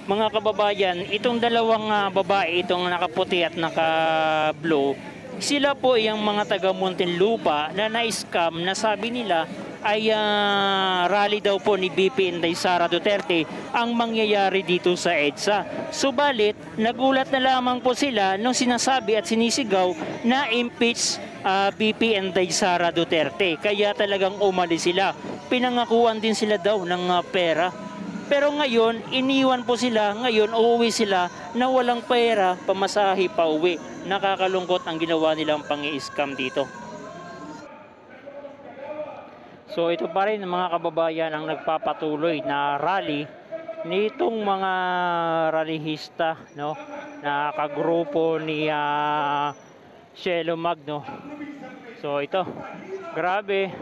mga kababayan, itong dalawang babae, itong nakaputi at naka-blue, sila po yung mga taga Muntinlupa na na-scam na sabi nila ay rally daw po ni BP Inday Sara Duterte ang mangyayari dito sa EDSA. Subalit, nagulat na lamang po sila nung sinasabi at sinisigaw na impeach BP Inday Sara Duterte. Kaya talagang umalis sila. Pinangakuan din sila daw ng pera. Pero ngayon, iniwan po sila. Ngayon, uuwi sila na walang pera, pamasahe pa uwi. Nakakalungkot ang ginawa nilang pang-i-scam dito. So ito pa rin mga kababayan ang nagpapatuloy na rally nitong mga rallyhista, no, na kagrupo ni Shelo Magno. So ito, grabe.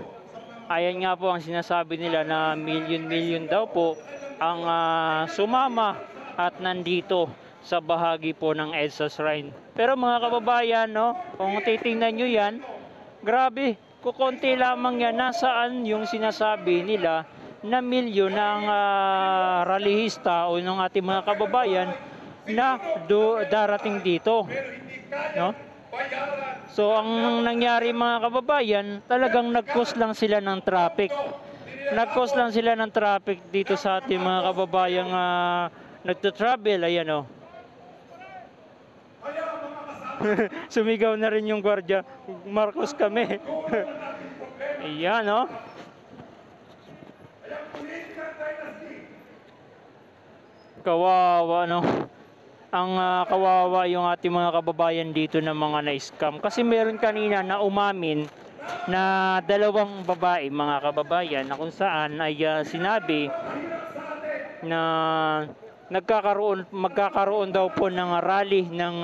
Ayan nga po ang sinasabi nila na milyon-milyon daw po ang sumama at nandito sa bahagi po ng EDSA Shrine. Pero mga kababayan, no, kung titingnan nyo yan, grabe, kukonti lamang yan. Nasaan yung sinasabi nila na milyon ng rallyhista o ng ating mga kababayan na darating dito, no? So ang nangyari mga kababayan, talagang nag-cause lang sila ng traffic. Nag-cause lang sila ng traffic dito sa ating mga kababayang nagto-travel. Ayan o. Sumigaw na rin yung gwardiya, Marcos kami. Ayan o. Kawawa, no? Ang kawawa yung ating mga kababayan dito na mga na-scam. Kasi meron kanina na umamin na dalawang babae, mga kababayan, na kung saan ay sinabi na magkakaroon daw po ng rally ng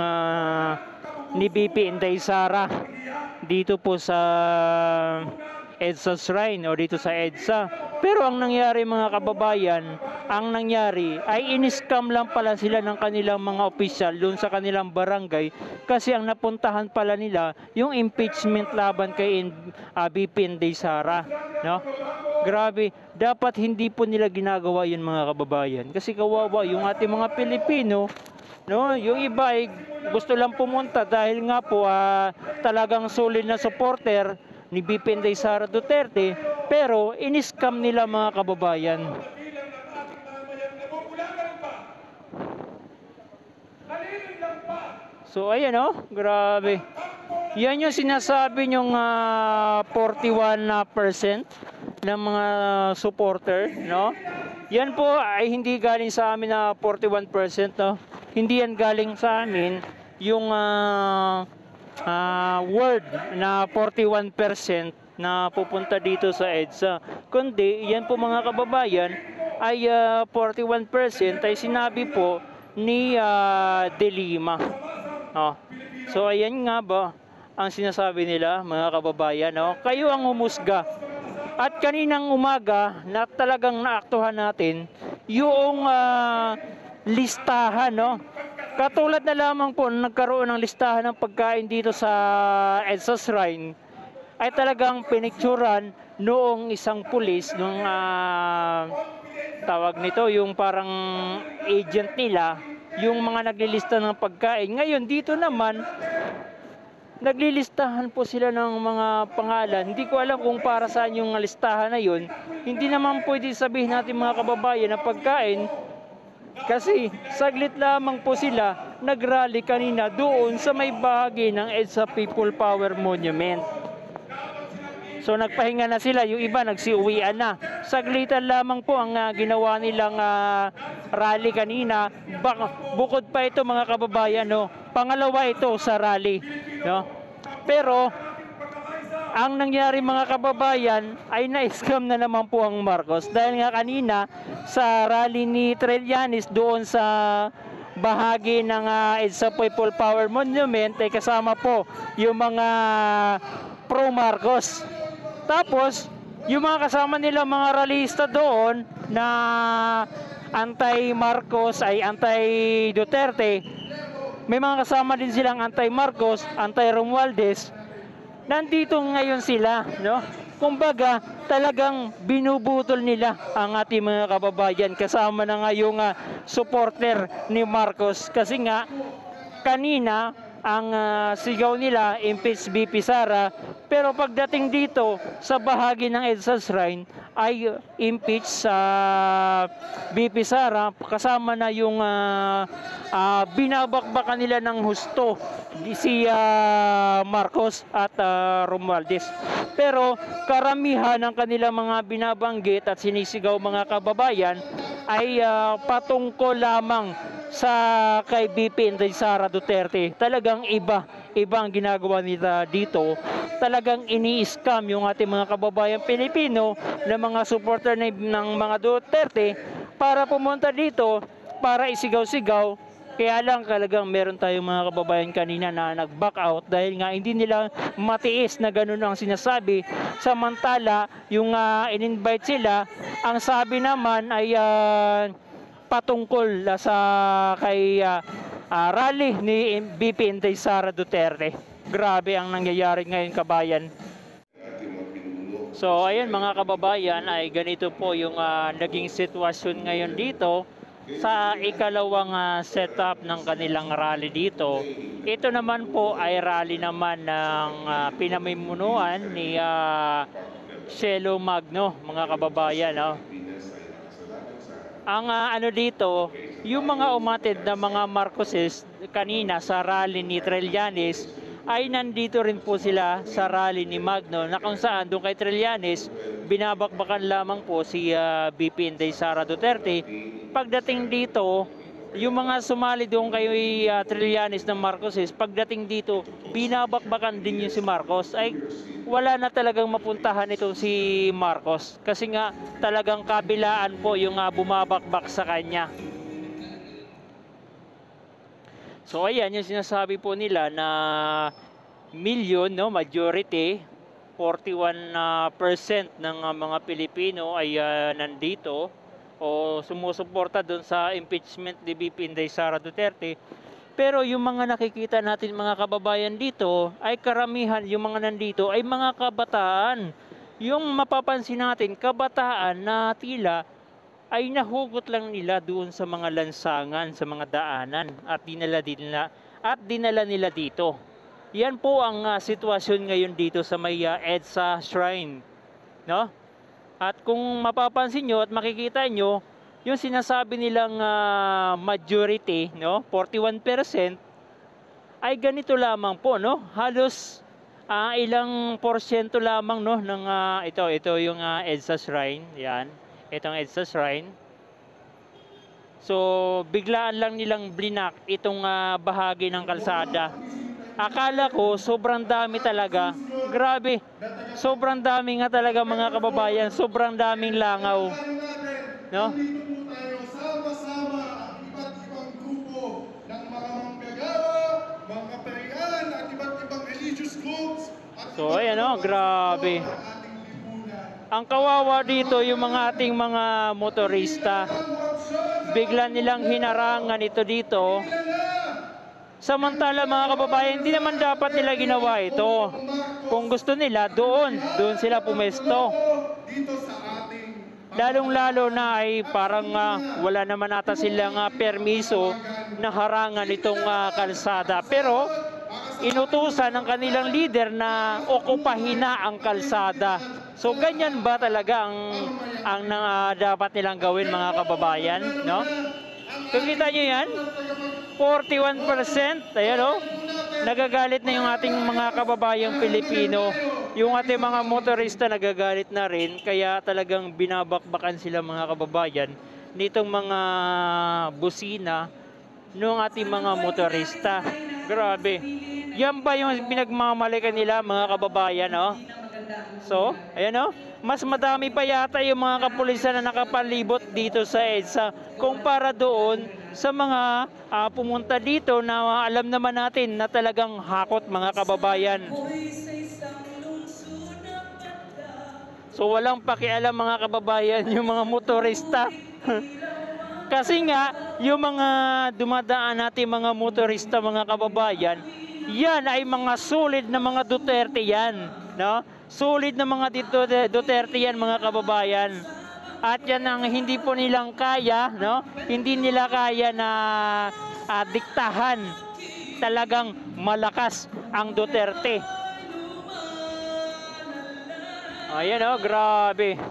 ni BP Inday Sara dito po sa EDSA Shrine o dito sa EDSA. Pero ang nangyari mga kababayan, ang nangyari ay in-scam lang pala sila ng kanilang mga opisyal doon sa kanilang barangay kasi ang napuntahan pala nila yung impeachment laban kay BP Inday Sara, no? Grabe, dapat hindi po nila ginagawa yun mga kababayan kasi kawawa yung ating mga Pilipino, no? Yung iba ay gusto lang pumunta dahil nga po talagang solid na supporter ni BP Inday Sara Duterte, pero in-scam nila mga kababayan. So ayan oh, grabe. Yan yung sinasabi nyong 41% ng mga supporter, no? Yan po ay hindi galing sa amin na 41%, no? Hindi yan galing sa amin yung word na 41% na pupunta dito sa EDSA. Kundi yan po mga kababayan ay 41% ay sinabi po ni De Lima. Oh. So ayan nga ba ang sinasabi nila mga kababayan, no? Kayo ang humusga. At kaninang umaga na talagang naaktuhan natin yung listahan, no? Katulad na lamang po nagkaroon ng listahan ng pagkain dito sa EDSA Shrine ay talagang pinicturan noong isang pulis nung tawag nito yung parang agent nila yung mga naglilista ng pagkain. Ngayon dito naman naglilistahan po sila ng mga pangalan. Hindi ko alam kung para saan yung listahan na yun. Hindi naman pwede sabihin natin mga kababayan na pagkain kasi saglit lamang po sila nagrally kanina doon sa may bahagi ng EDSA People Power Monument. So nagpahinga na sila, yung iba nagsiuwian na. Saglitan lamang po ang ginawa nilang rally kanina. Bukod pa ito mga kababayan, no? Pangalawa ito sa rally, no? Pero ang nangyari mga kababayan ay na-scam na naman po ang Marcos dahil nga kanina sa rally ni Trillanes doon sa bahagi ng EDSA People Power Monument ay kasama po yung mga pro-Marcos. Tapos yung mga kasama nila mga rallyista doon na anti-Marcos ay anti-Duterte, may mga kasama din silang anti-Marcos, anti-Romualdez. Nandito ngayon sila, no? Kumbaga, talagang binubutol nila ang ating mga kababayan kasama na nga yung supporter ni Marcos. Kasi nga, kanina, ang sigaw nila, impeach VP Sara, pero pagdating dito sa bahagi ng EDSA Shrine, ay impeach sa VP Sara, kasama na yung binabakbakan nila ng husto si Marcos at Romualdez. Pero karamihan ng kanilang mga binabanggit at sinisigaw mga kababayan ay patungkol lamang sa kay BP Inday Sara Duterte. Talagang ibang ginagawa nila dito. Talagang ini-scam yung ating mga kababayan Pilipino na mga supporter ng mga Duterte para pumunta dito para isigaw-sigaw. Kaya lang talagang meron tayong mga kababayan kanina na nag-back out dahil nga hindi nila matiis na ganun ang sinasabi. Samantala, yung in-invite sila, ang sabi naman ay patungkol sa kay rally ni BP Inday Sara Duterte. Grabe ang nangyayari ngayon, kabayan. So ayun mga kababayan, ay ganito po yung naging sitwasyon ngayon dito sa ikalawang setup ng kanilang rally dito. Ito naman po ay rally naman ng pinamumunuan ni Shelo Magno, mga kababayan. Ang dito, yung mga umatid na mga Marcoses kanina sa rally ni Trillanes ay nandito rin po sila sa rally ni Magno, na kung saan doon kay Trillanes binabakbakan lamang po si BP Inday Sara Duterte. Pagdating dito, yung mga sumali doon kay Trillanes ng Marcoses, pagdating dito binabakbakan din yung si Marcos. Ay wala na talagang mapuntahan ito si Marcos kasi nga talagang kabilaan po yung bumabakbak sa kanya. So ayan yung sinasabi po nila na million, majority 41% ng mga Pilipino ay nandito o sumusuporta doon sa impeachment ni BP Inday Sara Duterte. Pero yung mga nakikita natin mga kababayan dito ay karamihan yung mga nandito ay mga kabataan. Yung mapapansin natin, kabataan na tila ay nahugot lang nila doon sa mga lansangan, sa mga daanan at dinala nila dito. Yan po ang sitwasyon ngayon dito sa may EDSA Shrine, no? At kung mapapansin nyo at makikita nyo, yung sinasabi nilang majority, no, 41%, ay ganito lamang po, no? Halos ilang porsyento lamang, no, ng ito yung EDSA Shrine, yan. Itong EDSA Shrine. So, biglaan lang nilang blinak itong bahagi ng kalsada. Akala ko sobrang dami talaga. Grabe. Sobrang dami nga talaga mga kababayan. Sobrang daming langaw. No? Sama-sama ang iba't ibang grupo ng mga manggagawa, mga kaperian at iba't ibang religious groups. So, ayan o, grabe. Ang kawawa dito yung mga ating mga motorista. Bigla nilang hinarangan ito dito. Samantala mga kababayan, hindi naman dapat nila ginawa ito. Kung gusto nila, doon sila pumesto. Lalong-lalo na ay parang wala naman ata silang permiso na harangan itong kalsada. Pero inutusan ng kanilang leader na okupahin na ang kalsada. So ganyan ba talaga ang dapat nilang gawin mga kababayan, no? Kikita nyo yan? 41%, ayan o. Nagagalit na yung ating mga kababayang Pilipino. Yung ating mga motorista nagagalit na rin. Kaya talagang binabakbakan sila mga kababayan nitong mga busina ng ating mga motorista. Grabe. Yan ba yung pinagmamalikan nila mga kababayan, no? So, ayan o. Mas madami pa yata yung mga kapulisan na nakapalibot dito sa EDSA kumpara doon sa mga pumunta dito na alam naman natin na talagang hakot mga kababayan. So walang pakialam mga kababayan yung mga motorista. Kasi nga yung mga dumadaan natin mga motorista mga kababayan, yan ay mga solid na mga Duterte yan, no? Solid na mga Duterte yan, mga kababayan. At yan ang hindi po nilang kaya, no? Hindi nila kaya na diktahan. Talagang malakas ang Duterte. Ayan, oh, grabe.